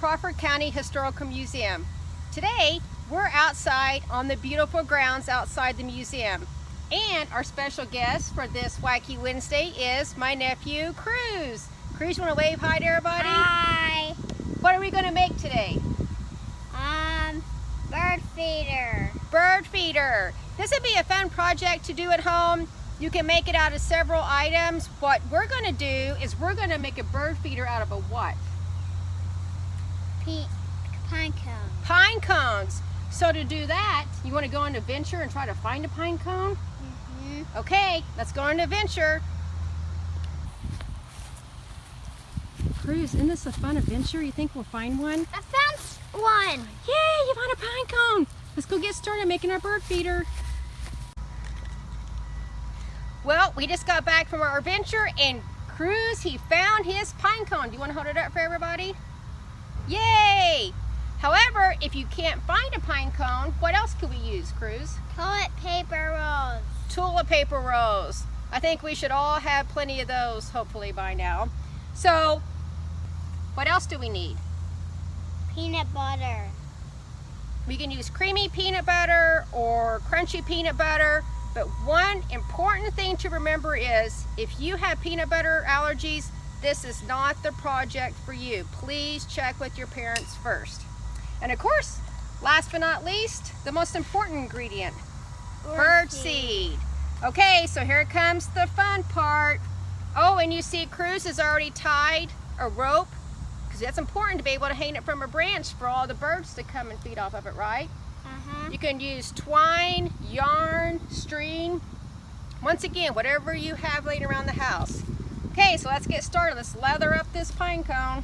Crawford County Historical Museum. Today, we're outside on the beautiful grounds outside the museum. And our special guest for this Wacky Wednesday is my nephew, Cruz. Cruz, you want to wave hi to everybody? Hi. What are we going to make today? Bird feeder. Bird feeder. This would be a fun project to do at home. You can make it out of several items. What we're going to do is we're going to make a bird feeder out of a what? Pine cone. Pine cones. So to do that, you want to go on an adventure and try to find a pine cone? Mm-hmm. Okay, let's go on an adventure. Cruz, isn't this a fun adventure? You think we'll find one? I found one. Yay, you found a pine cone. Let's go get started making our bird feeder. Well, we just got back from our adventure and Cruz, he found his pine cone. Do you want to hold it up for everybody? Yay! However, if you can't find a pine cone, what else could we use, Cruz? Toilet paper rolls. Toilet paper rolls. I think we should all have plenty of those, hopefully by now. So, what else do we need? Peanut butter. We can use creamy peanut butter or crunchy peanut butter, but one important thing to remember is if you have peanut butter allergies, this is not the project for you. Please check with your parents first. And of course, last but not least, the most important ingredient, bird seed. Okay, so here comes the fun part. Oh, and you see Cruz has already tied a rope, because that's important to be able to hang it from a branch for all the birds to come and feed off of it, right? Uh-huh. You can use twine, yarn, string. Once again, whatever you have laying around the house. Okay, so let's get started. Let's lather up this pine cone.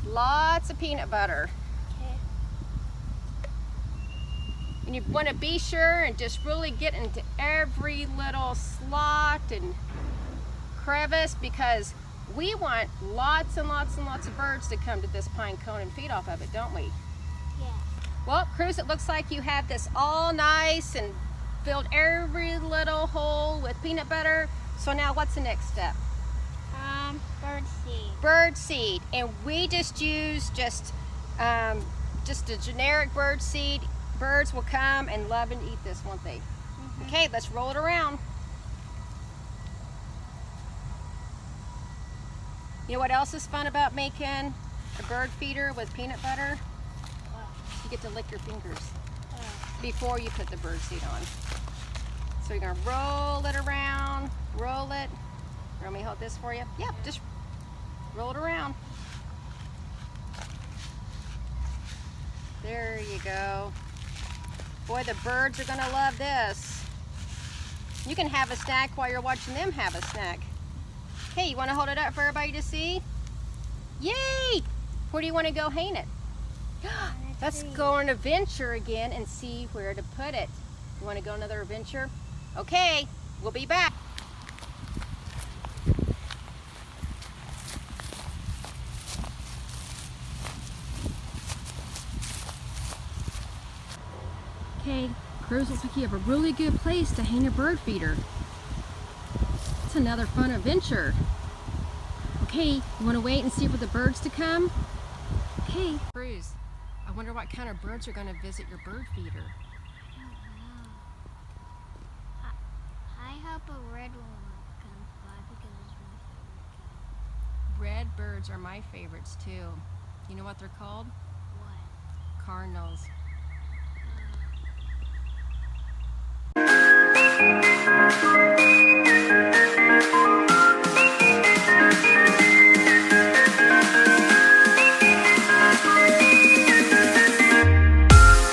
Lots of peanut butter. Okay. And you want to be sure and just really get into every little slot and crevice because we want lots and lots and lots of birds to come to this pine cone and feed off of it, don't we? Yeah. Well, Cruz, it looks like you have this all nice and filled every little hole with peanut butter. So now what's the next step? Bird seed. Bird seed. And we just use just a generic bird seed. Birds will come and love and eat this, won't they? Mm-hmm. Okay, let's roll it around. You know what else is fun about making a bird feeder with peanut butter? You get to lick your fingers before you put the bird seed on. So you're gonna roll it around, roll it. Let me hold this for you. Yeah, just roll it around. There you go. Boy, the birds are gonna love this. You can have a snack while you're watching them have a snack. Hey, you wanna hold it up for everybody to see? Yay! Where do you wanna go hang it? Let's go on an adventure again and see where to put it. You wanna go another adventure? Okay, we'll be back. Okay, Cruz, looks like you have a really good place to hang a bird feeder. It's another fun adventure. Okay, you want to wait and see for the birds to come? Okay. Cruz, I wonder what kind of birds are going to visit your bird feeder. I hope a red one comes by because it's my favorite color. Red birds are my favorites too. You know what they're called? What? Cardinals.